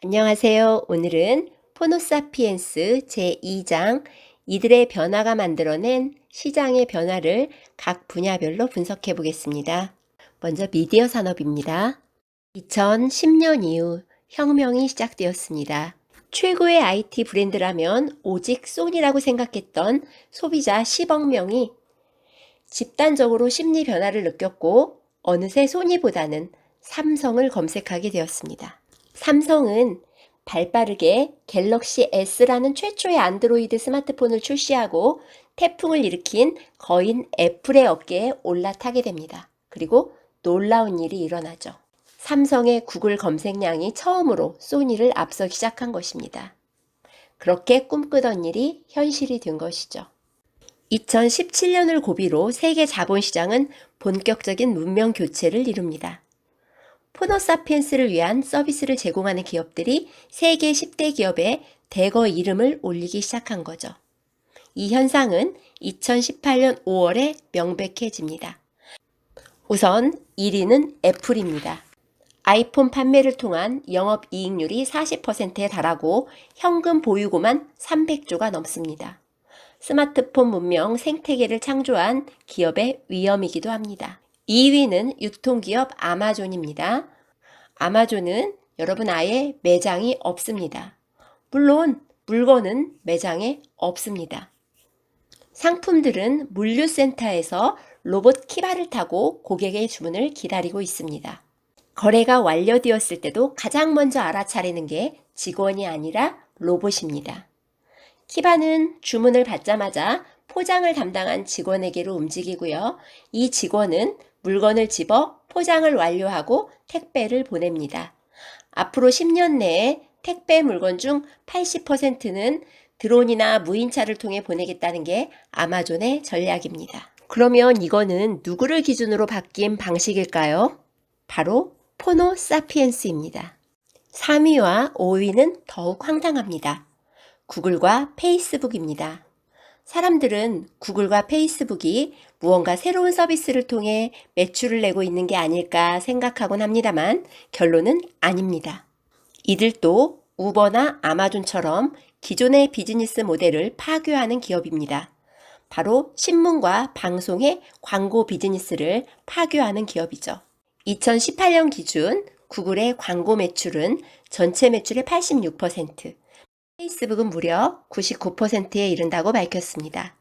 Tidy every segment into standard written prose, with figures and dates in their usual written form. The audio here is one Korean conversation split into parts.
안녕하세요. 오늘은 포노사피엔스 제2장 이들의 변화가 만들어낸 시장의 변화를 각 분야별로 분석해 보겠습니다. 먼저 미디어 산업입니다. 2010년 이후 혁명이 시작되었습니다. 최고의 IT 브랜드라면 오직 소니라고 생각했던 소비자 10억 명이 집단적으로 심리 변화를 느꼈고 어느새 소니보다는 삼성을 검색하게 되었습니다. 삼성은 발빠르게 갤럭시 S라는 최초의 안드로이드 스마트폰을 출시하고 태풍을 일으킨 거인 애플의 어깨에 올라타게 됩니다. 그리고 놀라운 일이 일어나죠. 삼성의 구글 검색량이 처음으로 소니를 앞서기 시작한 것입니다. 그렇게 꿈꾸던 일이 현실이 된 것이죠. 2017년을 고비로 세계 자본시장은 본격적인 문명 교체를 이룹니다. 포노사피엔스를 위한 서비스를 제공하는 기업들이 세계 10대 기업에 대거 이름을 올리기 시작한 거죠. 이 현상은 2018년 5월에 명백해집니다. 우선 1위는 애플입니다. 아이폰 판매를 통한 영업이익률이 40%에 달하고 현금 보유고만 300조가 넘습니다. 스마트폰 문명 생태계를 창조한 기업의 위험이기도 합니다. 2위는 유통기업 아마존입니다. 아마존은 여러분 아예 매장이 없습니다. 물론 물건은 매장에 없습니다. 상품들은 물류센터에서 로봇 키바를 타고 고객의 주문을 기다리고 있습니다. 거래가 완료되었을 때도 가장 먼저 알아차리는 게 직원이 아니라 로봇입니다. 키바는 주문을 받자마자 포장을 담당한 직원에게로 움직이고요. 이 직원은 물건을 집어 포장을 완료하고 택배를 보냅니다. 앞으로 10년 내에 택배 물건 중 80%는 드론이나 무인차를 통해 보내겠다는 게 아마존의 전략입니다. 그러면 이거는 누구를 기준으로 바뀐 방식일까요? 바로 포노사피엔스입니다. 3위와 5위는 더욱 황당합니다. 구글과 페이스북입니다. 사람들은 구글과 페이스북이 무언가 새로운 서비스를 통해 매출을 내고 있는 게 아닐까 생각하곤 합니다만 결론은 아닙니다. 이들도 우버나 아마존처럼 기존의 비즈니스 모델을 파괴하는 기업입니다. 바로 신문과 방송의 광고 비즈니스를 파괴하는 기업이죠. 2018년 기준 구글의 광고 매출은 전체 매출의 86%, 페이스북은 무려 99%에 이른다고 밝혔습니다.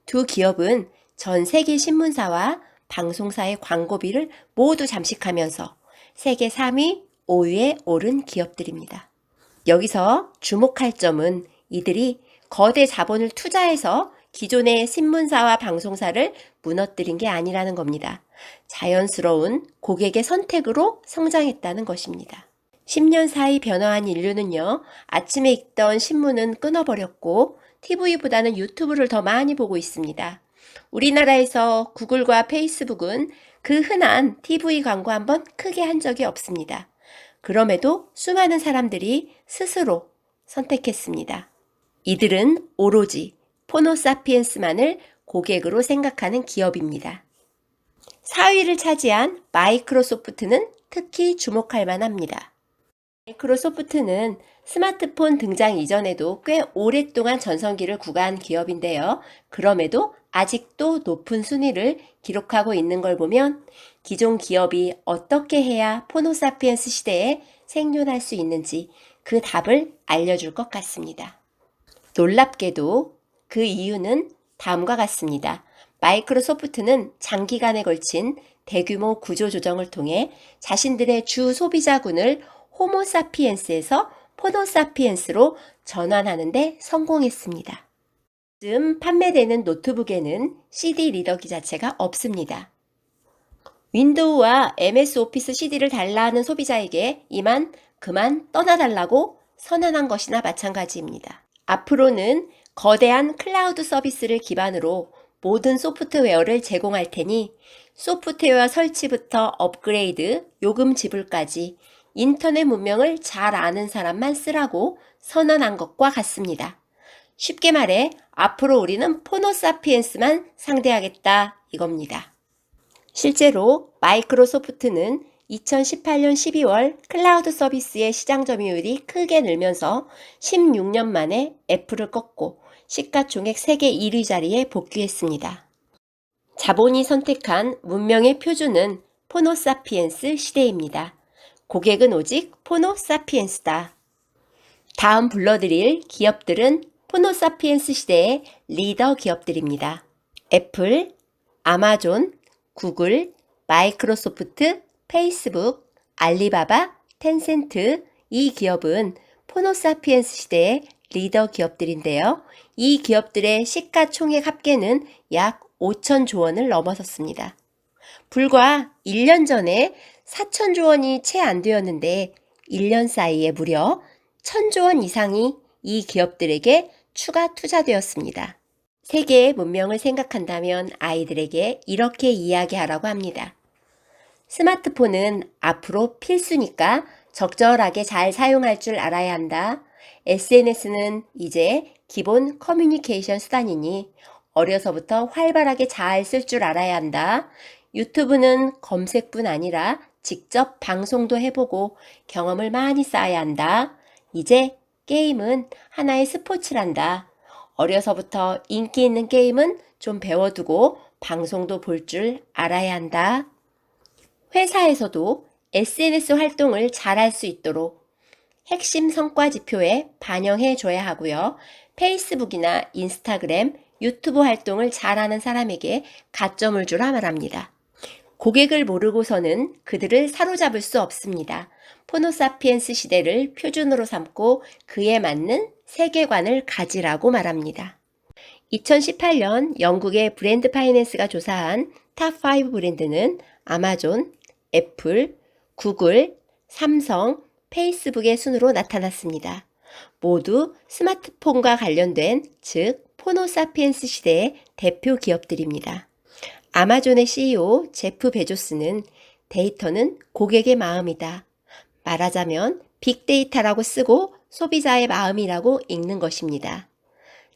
두 기업은 전 세계 신문사와 방송사의 광고비를 모두 잠식하면서 세계 3위, 5위에 오른 기업들입니다. 여기서 주목할 점은 이들이 거대 자본을 투자해서 기존의 신문사와 방송사를 무너뜨린 게 아니라는 겁니다. 자연스러운 고객의 선택으로 성장했다는 것입니다. 10년 사이 변화한 인류는요, 아침에 읽던 신문은 끊어버렸고 TV보다는 유튜브를 더 많이 보고 있습니다. 우리나라에서 구글과 페이스북은 그 흔한 TV 광고 한번 크게 한 적이 없습니다. 그럼에도 수많은 사람들이 스스로 선택했습니다. 이들은 오로지 포노사피엔스만을 고객으로 생각하는 기업입니다. 4위를 차지한 마이크로소프트는 특히 주목할 만합니다. 마이크로소프트는 스마트폰 등장 이전에도 꽤 오랫동안 전성기를 구가한 기업인데요. 그럼에도 아직도 높은 순위를 기록하고 있는 걸 보면 기존 기업이 어떻게 해야 포노사피엔스 시대에 생존할 수 있는지 그 답을 알려줄 것 같습니다. 놀랍게도 그 이유는 다음과 같습니다. 마이크로소프트는 장기간에 걸친 대규모 구조조정을 통해 자신들의 주 소비자군을 호모사피엔스에서 포노사피엔스로 전환하는 데 성공했습니다. 요즘 판매되는 노트북에는 CD 리더기 자체가 없습니다. 윈도우와 MS 오피스 CD를 달라 하는 소비자에게 이만 그만 떠나달라고 선언한 것이나 마찬가지입니다. 앞으로는 거대한 클라우드 서비스를 기반으로 모든 소프트웨어를 제공할 테니 소프트웨어 설치부터 업그레이드, 요금 지불까지 인터넷 문명을 잘 아는 사람만 쓰라고 선언한 것과 같습니다. 쉽게 말해 앞으로 우리는 포노사피엔스만 상대하겠다 이겁니다. 실제로 마이크로소프트는 2018년 12월 클라우드 서비스의 시장 점유율이 크게 늘면서 16년 만에 애플을 꺾고 시가총액 세계 1위 자리에 복귀했습니다. 자본이 선택한 문명의 표준은 포노사피엔스 시대입니다. 고객은 오직 포노사피엔스다. 다음 불러드릴 기업들은 포노사피엔스 시대의 리더 기업들입니다. 애플, 아마존, 구글, 마이크로소프트, 페이스북, 알리바바, 텐센트, 이 기업은 포노사피엔스 시대의 리더 기업들인데요. 이 기업들의 시가총액 합계는 약 5천조 원을 넘어섰습니다. 불과 1년 전에 4천조 원이 채 안 되었는데 1년 사이에 무려 1,000조 원 이상이 이 기업들에게 추가 투자되었습니다. 세계의 문명을 생각한다면 아이들에게 이렇게 이야기하라고 합니다. 스마트폰은 앞으로 필수니까 적절하게 잘 사용할 줄 알아야 한다. SNS는 이제 기본 커뮤니케이션 수단이니 어려서부터 활발하게 잘 쓸 줄 알아야 한다. 유튜브는 검색뿐 아니라 직접 방송도 해보고 경험을 많이 쌓아야 한다. 이제 게임은 하나의 스포츠란다. 어려서부터 인기 있는 게임은 좀 배워두고 방송도 볼 줄 알아야 한다. 회사에서도 SNS 활동을 잘할 수 있도록 핵심 성과 지표에 반영해 줘야 하고요. 페이스북이나 인스타그램, 유튜브 활동을 잘하는 사람에게 가점을 주라 말합니다. 고객을 모르고서는 그들을 사로잡을 수 없습니다. 포노사피엔스 시대를 표준으로 삼고 그에 맞는 세계관을 가지라고 말합니다. 2018년 영국의 브랜드 파이낸스가 조사한 탑5 브랜드는 아마존, 애플, 구글, 삼성, 페이스북의 순으로 나타났습니다. 모두 스마트폰과 관련된, 즉 포노사피엔스 시대의 대표 기업들입니다. 아마존의 CEO 제프 베조스는 데이터는 고객의 마음이다. 말하자면 빅데이터라고 쓰고 소비자의 마음이라고 읽는 것입니다.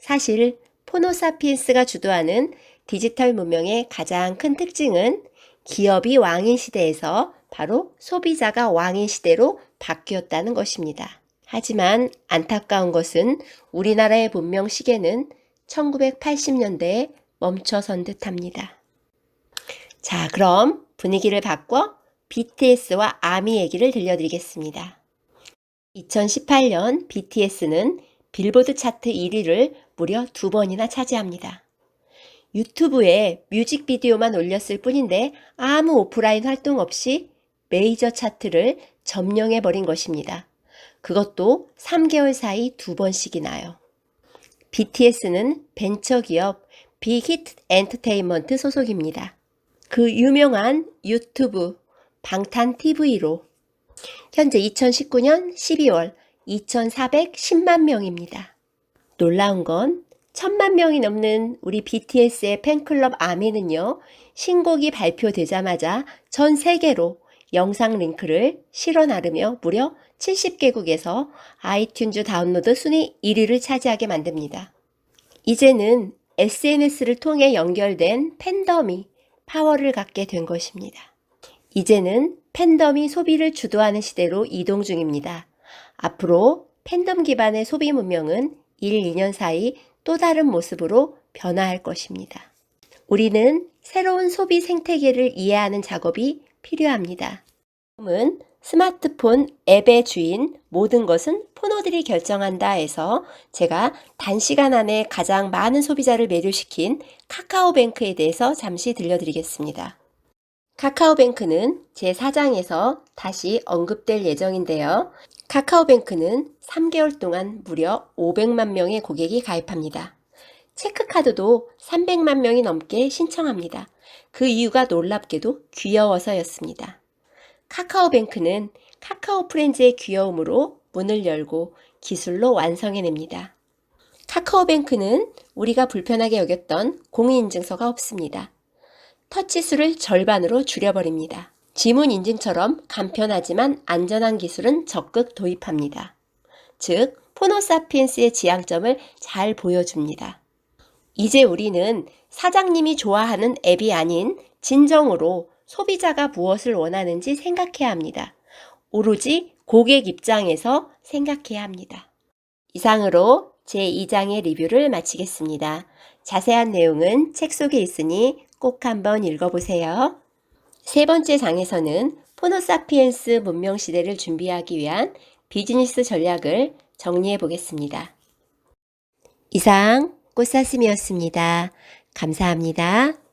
사실 포노사피엔스가 주도하는 디지털 문명의 가장 큰 특징은 기업이 왕인 시대에서 바로 소비자가 왕인 시대로 바뀌었다는 것입니다. 하지만 안타까운 것은 우리나라의 문명 시계는 1980년대에 멈춰선 듯합니다. 자, 그럼 분위기를 바꿔 BTS와 아미 얘기를 들려드리겠습니다. 2018년 BTS는 빌보드 차트 1위를 무려 2번이나 차지합니다. 유튜브에 뮤직비디오만 올렸을 뿐인데 아무 오프라인 활동 없이 메이저 차트를 점령해버린 것입니다. 그것도 3개월 사이 2번씩이나요. BTS는 벤처기업 빅히트 엔터테인먼트 소속입니다. 그 유명한 유튜브, 방탄TV로 현재 2019년 12월 2,410만 명입니다. 놀라운 건 1,000만 명이 넘는 우리 BTS의 팬클럽 아미는요, 신곡이 발표되자마자 전 세계로 영상 링크를 실어 나르며 무려 70개국에서 아이튠즈 다운로드 순위 1위를 차지하게 만듭니다. 이제는 SNS를 통해 연결된 팬덤이 파워를 갖게 된 것입니다. 이제는 팬덤이 소비를 주도하는 시대로 이동 중입니다. 앞으로 팬덤 기반의 소비 문명은 1, 2년 사이 또 다른 모습으로 변화할 것입니다. 우리는 새로운 소비 생태계를 이해하는 작업이 필요합니다. 지금은 스마트폰 앱의 주인 모든 것은 포노들이 결정한다 해서 제가 단시간 안에 가장 많은 소비자를 매료시킨 카카오뱅크에 대해서 잠시 들려드리겠습니다. 카카오뱅크는 제4장에서 다시 언급될 예정인데요. 카카오뱅크는 3개월 동안 무려 500만 명의 고객이 가입합니다. 체크카드도 300만 명이 넘게 신청합니다. 그 이유가 놀랍게도 귀여워서였습니다. 카카오뱅크는 카카오 프렌즈의 귀여움으로 문을 열고 기술로 완성해냅니다. 카카오뱅크는 우리가 불편하게 여겼던 공인인증서가 없습니다. 터치수를 절반으로 줄여버립니다. 지문 인증처럼 간편하지만 안전한 기술은 적극 도입합니다. 즉, 포노사피엔스의 지향점을 잘 보여줍니다. 이제 우리는 사장님이 좋아하는 앱이 아닌 진정으로 소비자가 무엇을 원하는지 생각해야 합니다. 오로지 고객 입장에서 생각해야 합니다. 이상으로 제2장의 리뷰를 마치겠습니다. 자세한 내용은 책 속에 있으니 꼭 한번 읽어보세요. 세 번째 장에서는 호모사피엔스 문명 시대를 준비하기 위한 비즈니스 전략을 정리해 보겠습니다. 이상 꽃사슴이었습니다. 감사합니다.